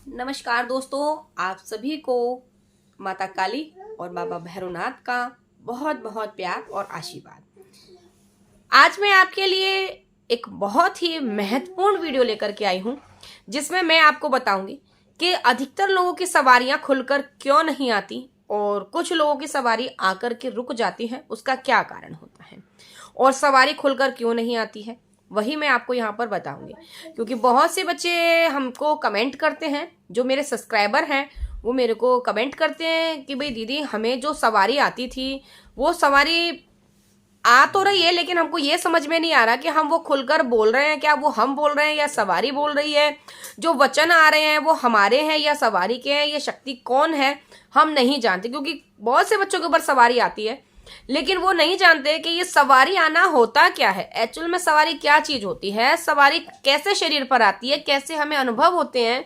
नमस्कार दोस्तों, आप सभी को माता काली और बाबा भैरवनाथ का बहुत बहुत प्यार और आशीर्वाद। आज मैं आपके लिए एक बहुत ही महत्वपूर्ण वीडियो लेकर के आई हूँ, जिसमें मैं आपको बताऊंगी कि अधिकतर लोगों की सवारियां खुलकर क्यों नहीं आती और कुछ लोगों की सवारी आकर के रुक जाती है, उसका क्या कारण होता है और सवारी खुलकर क्यों नहीं आती है, वही मैं आपको यहाँ पर बताऊंगी। क्योंकि बहुत से बच्चे हमको कमेंट करते हैं, जो मेरे सब्सक्राइबर हैं वो मेरे को कमेंट करते हैं कि भाई दीदी, हमें जो सवारी आती थी वो सवारी आ तो रही है, लेकिन हमको ये समझ में नहीं आ रहा कि हम वो खुलकर बोल रहे हैं, क्या वो हम बोल रहे हैं या सवारी बोल रही है। जो वचन आ रहे हैं वो हमारे हैं या सवारी के हैं, ये शक्ति कौन है हम नहीं जानते। क्योंकि बहुत से बच्चों के ऊपर सवारी आती है, लेकिन वो नहीं जानते कि ये सवारी आना होता क्या है, एक्चुअल में सवारी क्या चीज होती है, सवारी कैसे शरीर पर आती है, कैसे हमें अनुभव होते हैं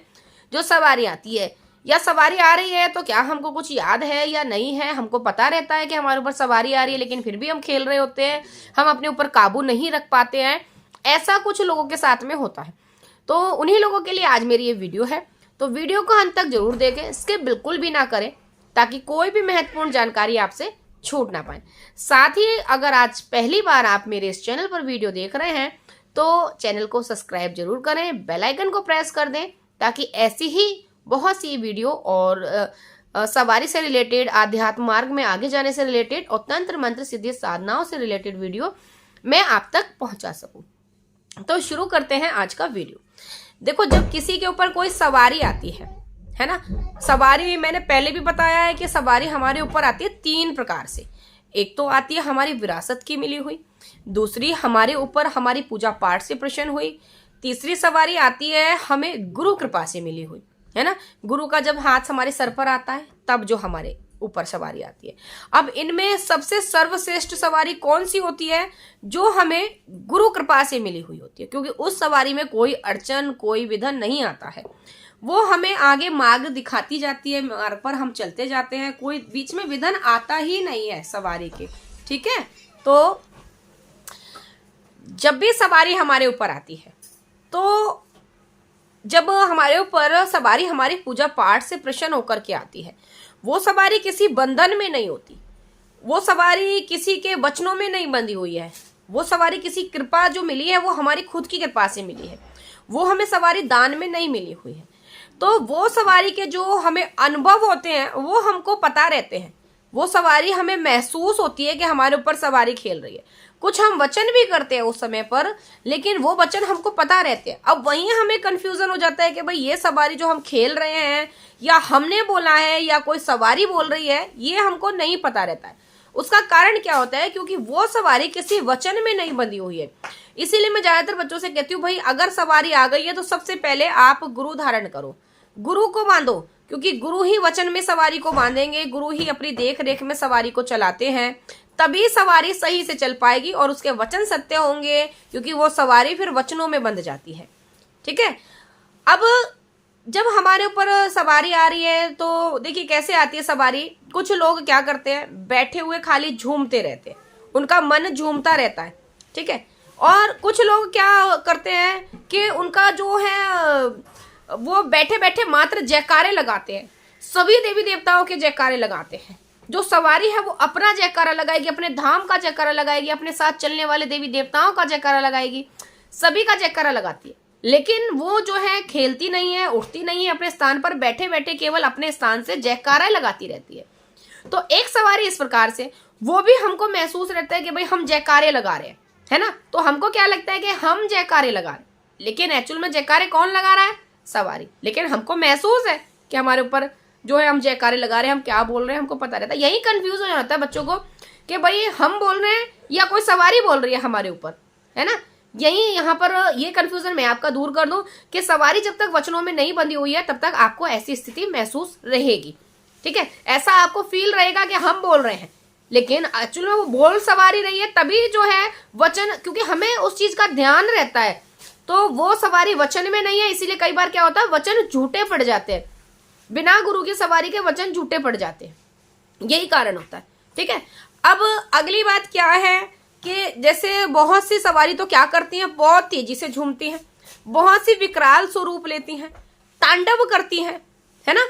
जो सवारी आती है। या सवारी आ रही है तो क्या हमको कुछ याद है या नहीं है। हमको पता रहता है कि हमारे ऊपर सवारी आ रही है, लेकिन फिर भी हम खेल रहे होते हैं, हम अपने ऊपर काबू नहीं रख पाते हैं। ऐसा कुछ लोगों के साथ में होता है। तो उन्हीं लोगों के लिए आज मेरी ये वीडियो है, तो वीडियो को अंत तक जरूर देखें, स्किप बिल्कुल भी ना करें, ताकि कोई भी महत्वपूर्ण जानकारी आपसे छूट ना पाए। साथ ही अगर आज पहली बार आप मेरे इस चैनल पर वीडियो देख रहे हैं तो चैनल को सब्सक्राइब जरूर करें, बेल आइकन को प्रेस कर दें, ताकि ऐसी ही बहुत सी वीडियो और सवारी से रिलेटेड, आध्यात्म मार्ग में आगे जाने से रिलेटेड और तंत्र मंत्र सिद्धि साधनाओं से रिलेटेड वीडियो मैं आप तक पहुंचा सकूं। तो शुरू करते हैं आज का वीडियो। देखो, जब किसी के ऊपर कोई सवारी आती है ना, सवारी मैंने पहले भी बताया है कि सवारी हमारे ऊपर आती है तीन प्रकार से। एक तो आती है हमारी विरासत की मिली हुई, दूसरी हमारे ऊपर हमारी पूजा पाठ से प्रसन्न हुई, तीसरी सवारी आती है हमें गुरु कृपा से मिली हुई, है ना। गुरु का जब हाथ हमारे सर पर आता है तब जो हमारे ऊपर सवारी आती है। अब इनमें सबसे सर्वश्रेष्ठ सवारी कौन सी होती है? जो हमें गुरु कृपा से मिली हुई होती है, क्योंकि उस सवारी में कोई अड़चन, कोई विघ्न नहीं आता है। वो हमें आगे मार्ग दिखाती जाती है, मार्ग पर हम चलते जाते हैं, कोई बीच में विघ्न आता ही नहीं है सवारी के। ठीक है, तो जब भी सवारी हमारे ऊपर आती है, तो जब हमारे ऊपर सवारी हमारी पूजा पाठ से प्रसन्न होकर के आती है, वो सवारी किसी बंधन में नहीं होती, वो सवारी किसी के वचनों में नहीं बंधी हुई है, वो सवारी किसी कृपा जो मिली है वो हमारी खुद की कृपा से मिली है, वो हमें सवारी दान में नहीं मिली हुई है। तो वो सवारी के जो हमें अनुभव होते हैं वो हमको पता रहते हैं, वो सवारी हमें महसूस होती है कि हमारे ऊपर सवारी खेल रही है। कुछ हम वचन भी करते हैं उस समय पर, लेकिन वो वचन हमको पता रहते हैं। अब वहीं हमें कंफ्यूजन हो जाता है कि भाई ये सवारी जो हम खेल रहे हैं या हमने बोला है या कोई सवारी बोल रही है, ये हमको नहीं पता रहता है। उसका कारण क्या होता है? क्योंकि वो सवारी किसी वचन में नहीं बंधी हुई है। इसीलिए मैं ज्यादातर बच्चों से कहती हूँ, भाई अगर सवारी आ गई है तो सबसे पहले आप गुरु धारण करो, गुरु को बांधो, क्योंकि गुरु ही वचन में सवारी को बांधेंगे, गुरु ही अपनी देख रेख में सवारी को चलाते हैं, तभी सवारी सही से चल पाएगी और उसके वचन सत्य होंगे, क्योंकि वो सवारी फिर वचनों में बंध जाती है। ठीक है, अब जब हमारे ऊपर सवारी आ रही है तो देखिए कैसे आती है सवारी। कुछ लोग क्या करते हैं, बैठे हुए खाली झूमते रहते हैं, उनका मन झूमता रहता है। ठीक है, और कुछ लोग क्या करते हैं कि उनका जो है वो बैठे बैठे मात्र जयकारे लगाते हैं, सभी देवी देवताओं के जयकारे लगाते हैं। जो सवारी है वो अपना जयकारा लगाएगी, अपने धाम का जयकारा लगाएगी, अपने साथ चलने वाले देवी देवताओं का जयकारा लगाएगी, सभी का जयकारा लगाती है, लेकिन वो जो है खेलती नहीं है, उठती नहीं है, अपने स्थान पर बैठे बैठे केवल अपने स्थान से जयकारा लगाती रहती है। तो एक सवारी इस प्रकार से, वो भी हमको महसूस रहता है कि भाई हम जयकारे लगा रहे हैं, है ना। तो हमको क्या लगता है कि हम जयकारे लगा रहे हैं, लेकिन एक्चुअल में जयकारे कौन लगा रहा है? सवारी। लेकिन हमको महसूस है कि हमारे ऊपर जो है हम जयकारे लगा रहे हैं, हम क्या बोल रहे हैं हमको पता रहता है। यही कंफ्यूज हो जाता है बच्चों को कि भाई हम बोल रहे हैं या कोई सवारी बोल रही है हमारे ऊपर, है ना। यही यहाँ पर ये कंफ्यूजन मैं आपका दूर कर दूं कि सवारी जब तक वचनों में नहीं बंधी हुई है तब तक आपको ऐसी स्थिति महसूस रहेगी। ठीक है, ऐसा आपको फील रहेगा कि हम बोल रहे हैं, लेकिन एक्चुअली में वो बोल सवारी रही है, तभी जो है वचन, क्योंकि हमें उस चीज का ध्यान रहता है, तो वो सवारी वचन में नहीं है। इसीलिए कई बार क्या होता है, वचन झूठे पड़ जाते हैं, बिना गुरु की सवारी के वचन झूठे पड़ जाते हैं, यही कारण होता है। ठीक है, अब अगली बात क्या है कि जैसे बहुत सी सवारी तो क्या करती हैं, बहुत तेजी से झूमती हैं, बहुत सी विकराल स्वरूप लेती हैं, तांडव करती हैं, है ना।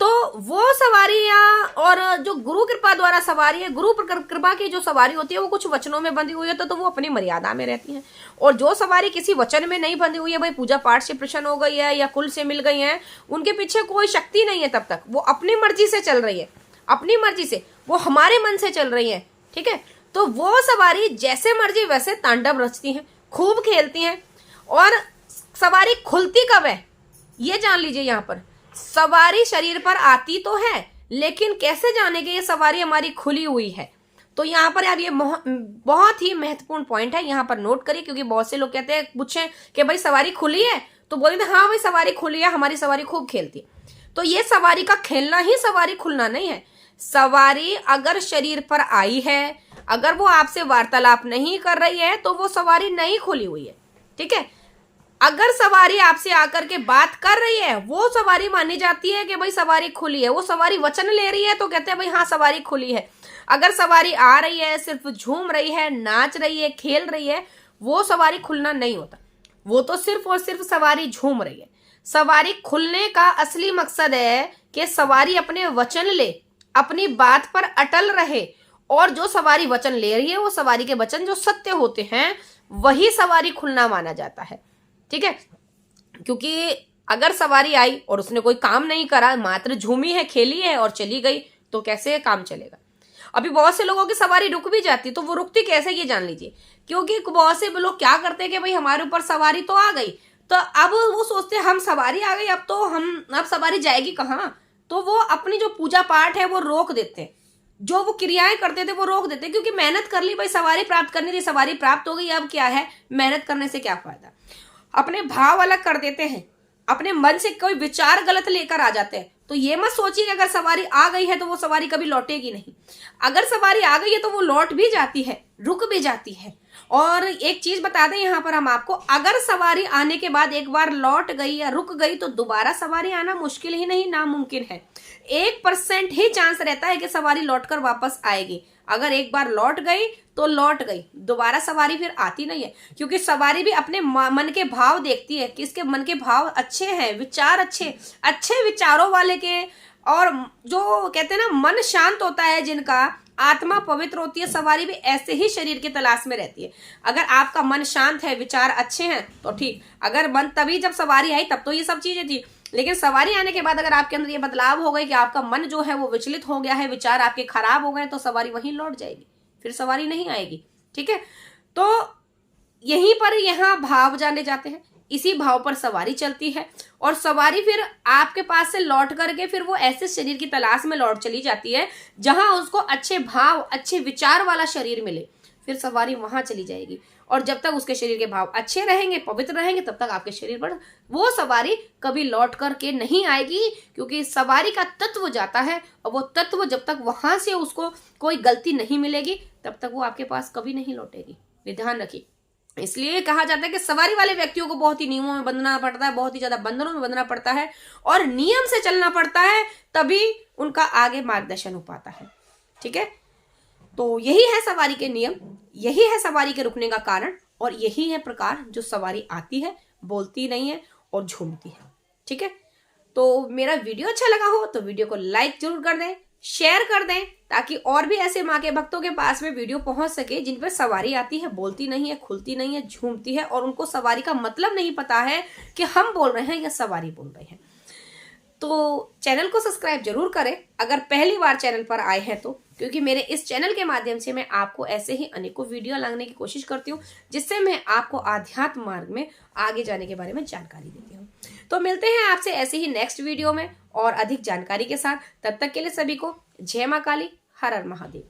तो वो सवारियां और जो गुरु कृपा द्वारा सवारी है, गुरु कृपा की जो सवारी होती है वो कुछ वचनों में बंधी हुई है तो वो अपनी मर्यादा में रहती हैं। और जो सवारी किसी वचन में नहीं बंधी हुई है, भाई पूजा पाठ से प्रसन्न हो गई है या कुल से मिल गई है, उनके पीछे कोई शक्ति नहीं है, तब तक वो अपनी मर्जी से चल रही है, अपनी मर्जी से, वो हमारे मन से चल रही है, ठीक है। तो वो सवारी जैसे मर्जी वैसे तांडव रचती हैं, खूब खेलती हैं। और सवारी खुलती कब है ये जान लीजिए। यहाँ पर सवारी शरीर पर आती तो है, लेकिन कैसे जाने कि ये सवारी हमारी खुली हुई है। तो यहाँ पर अब ये बहुत ही महत्वपूर्ण पॉइंट है, यहाँ पर नोट करिए, क्योंकि बहुत से लोग कहते हैं, पूछें कि भाई सवारी खुली है, तो बोलते हैं हाँ भाई सवारी खुली है, हमारी सवारी खूब खेलती है। तो ये सवारी का खेलना ही सवारी खुलना नहीं है। सवारी अगर शरीर पर आई है, अगर वो आपसे वार्तालाप नहीं कर रही है, तो वो सवारी नहीं खुली हुई है, ठीक है। अगर सवारी आपसे आकर के बात कर रही है, वो सवारी मानी जाती है कि भाई सवारी खुली है। वो सवारी वचन ले रही है तो कहते हैं भाई हाँ सवारी खुली है। अगर सवारी आ रही है, सिर्फ झूम रही है, नाच रही है, खेल रही है, वो सवारी खुलना नहीं होता। वो तो सिर्फ और सिर्फ सवारी झूम रही है। सवारी खुलने का असली मकसद है कि सवारी अपने वचन ले, अपनी बात पर अटल रहे, और जो सवारी वचन ले रही है वो सवारी के वचन जो सत्य होते हैं वही सवारी खुलना माना जाता है, ठीक है। क्योंकि अगर सवारी आई और उसने कोई काम नहीं करा, मात्र झूमी है, खेली है और चली गई, तो कैसे काम चलेगा। अभी बहुत से लोगों की सवारी रुक भी जाती, तो वो रुकती कैसे ये जान लीजिए। क्योंकि बहुत से लोग क्या करते हैं कि भाई हमारे ऊपर सवारी तो आ गई, तो अब वो सोचते हैं हम सवारी आ गई, अब सवारी जाएगी कहाँ। तो वो अपनी जो पूजा पाठ है वो रोक देते हैं, जो वो क्रियाएं करते थे वो रोक देते हैं, क्योंकि मेहनत कर ली भाई, सवारी प्राप्त करनी थी, सवारी प्राप्त हो गई, अब क्या है, मेहनत करने से क्या फायदा। अपने भाव अलग कर देते हैं, अपने मन से कोई विचार गलत लेकर आ जाते हैं। तो ये मत सोचिए कि अगर सवारी आ गई है तो वो सवारी कभी लौटेगी नहीं। अगर सवारी आ गई है तो वो लौट भी जाती है, रुक भी जाती है। और एक चीज बता दें यहाँ पर हम आपको, अगर सवारी आने के बाद एक बार लौट गई या रुक गई तो दोबारा सवारी आना मुश्किल ही नहीं, नामुमकिन है। 1% ही चांस रहता है कि सवारी लौटकर वापस आएगी। अगर एक बार लौट गई तो लौट गई, दोबारा सवारी फिर आती नहीं है। क्योंकि सवारी भी अपने मन के भाव देखती है कि इसके मन के भाव अच्छे हैं, विचार अच्छे विचारों वाले के, और जो कहते हैं ना मन शांत होता है जिनका, आत्मा पवित्र होती है, सवारी भी ऐसे ही शरीर की तलाश में रहती है। अगर आपका मन शांत है, विचार अच्छे हैं तो ठीक। अगर मन, तभी जब सवारी आई तब तो ये सब चीजें थी, लेकिन सवारी आने के बाद अगर आपके अंदर ये बदलाव हो गए कि आपका मन जो है वो विचलित हो गया है, विचार आपके खराब हो गए, तो सवारी वहीं लौट जाएगी, फिर सवारी नहीं आएगी, ठीक है। तो यहीं पर यहाँ भाव जाने जाते हैं, इसी भाव पर सवारी चलती है, और सवारी फिर आपके पास से लौट करके फिर वो ऐसे शरीर की तलाश में लौट चली जाती है जहां उसको अच्छे भाव, अच्छे विचार वाला शरीर मिले, फिर सवारी वहां चली जाएगी। और जब तक उसके शरीर के भाव अच्छे रहेंगे, पवित्र रहेंगे, तब तक आपके शरीर पर वो सवारी कभी लौट करके नहीं आएगी। क्योंकि सवारी का तत्व जाता है, और वो तत्व जब तक वहां से उसको कोई गलती नहीं मिलेगी तब तक वो आपके पास कभी नहीं लौटेगी। ध्यान रखिए। इसलिए कहा जाता है कि सवारी वाले व्यक्तियों को बहुत ही नियमों में बंधना पड़ता है, बहुत ही ज्यादा बंधनों में बंधना पड़ता है, और नियम से चलना पड़ता है, तभी उनका आगे मार्गदर्शन हो पाता है, ठीक है। तो यही है सवारी के नियम, यही है सवारी के रुकने का कारण, और यही है प्रकार जो सवारी आती है, बोलती नहीं है और झूमती है, ठीक है। तो मेरा वीडियो अच्छा लगा हो तो वीडियो को लाइक जरूर कर दें, शेयर कर दें, ताकि और भी ऐसे माँ के भक्तों के पास में वीडियो पहुंच सके जिन पर सवारी आती है, बोलती नहीं है, खुलती नहीं है, झूमती है, और उनको सवारी का मतलब नहीं पता है कि हम बोल रहे हैं या सवारी बोल रहे हैं। तो चैनल को सब्सक्राइब जरूर करें अगर पहली बार चैनल पर आए हैं तो, क्योंकि मेरे इस चैनल के माध्यम से मैं आपको ऐसे ही अनेकों वीडियो लाने की कोशिश करती हूँ, जिससे मैं आपको आध्यात्म मार्ग में आगे जाने के बारे में जानकारी देती हूँ। तो मिलते हैं आपसे ऐसे ही नेक्स्ट वीडियो में और अधिक जानकारी के साथ। तब तक के लिए सभी को जय मां काली, हर हर महादेव।